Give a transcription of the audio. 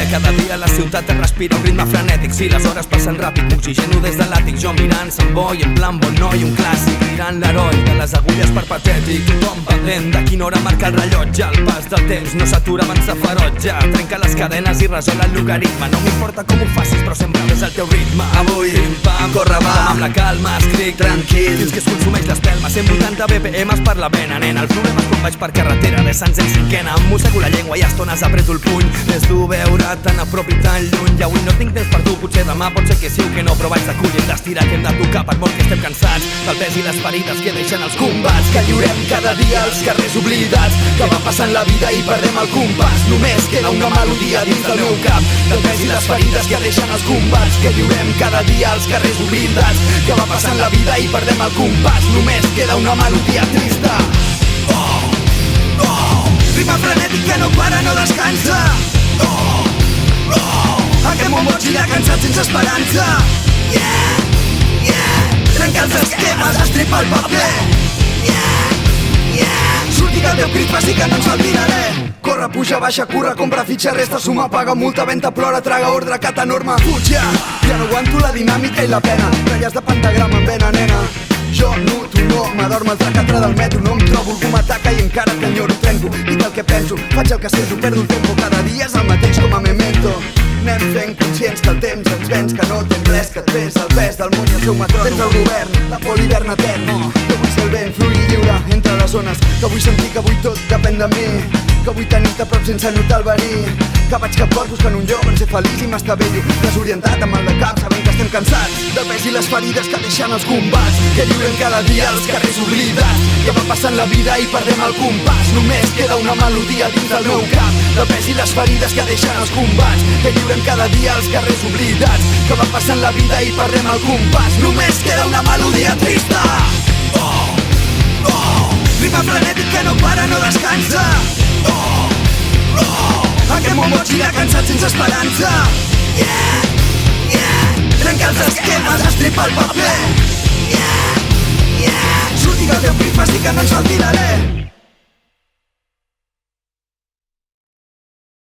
ple. Cada dia la ciutat es respira un ritme frenètic. Si les hores passen ràpid, m'oxigeno des de l'àtic. Jo mirant Sant Boi, en plan bon noi, un clàssic. Mirant l'heroi de les agulles per patètic. Tothom pendent de quina hora marca el rellotge. El pas del temps no s'atura abans de ferotge. Trenca les cadenes i resol el logaritme. No m'importa com ho facis, però sempre és el teu ritme. Avui, pim-pam, corre va, amb la calma, escric tranquil, fins que es consumeix l'espelma. 180 BPMs per la vena, nena. El problema és quan vaig per carretera de Sants en cinquena. Em mossego la llengua i a estones apreto el puny. Des dur veure tan a prop i tan lluny. I avui no tinc temps per tu, potser demà pot ser que sí o que no, però vaig de cull i d'estirar que hem de tocar per molt que estem cansats del pes i les ferides que deixen els combats que lliurem cada dia als carrers oblidats, que va passant la vida i perdem el compàs. Només queda una melodia dins del meu cap, del pes i les ferides que deixen els combats que lliurem cada dia als carrers oblidats, que va passant la vida i perdem el compàs. Només queda una melodia trista. Ritme frenètic que no para, no descansa. Aquest món boig i de cansat sense esperança. Trenca els esquemes, estripa el paper. Surti que el teu crit faci que no ens faltiraré. Corre, puja, baixa, curra, compra fitxa, resta, suma, paga, multa, venta, plora, traga, ordre, cata, norma, fuja. Ja no aguanto la dinàmica i la pena, ratlles de pentagrama en vena, nena. Jo no, tu no, m'adorm al tracatre del metro. No em trobo, algú m'ataca i encara t'enyoro, trenco. Dic el que penso, faig el que sento, perdo el tempo. Cada dia és el mateix com a memento. Anem fent conscients que el temps ens venç, que no tens res, que et pes el pes del món i el seu matró. Tens el govern, la por l'hivern etern, que vull ser el vent, fluir lliure entre les zones, que vull sentir que avui tot depèn de mi, que vull tenir-te a prop sense notar el verí, que vaig cap cor buscant un lloc on ser feliç i m'estavello, desorientat amb mal de cap, sabent que estem cansats del pes i les ferides que deixen els combats, que lliurem cada dia als carrers oblidats, que va passant la vida i perdem el compàs. Només queda una melodia dins del meu cap, del pes i les ferides que deixen els combats, que lliurem cada dia als carrers oblidats, que va passant la vida i perdem el compàs. Només queda una melodia trista. Ritme frenètic que no para, no descansa. Aquest món boig i de cansat sense esperança. Trenca els esquemes, estripa el paper. Surti que el teu crit faci que no ens faltiraré.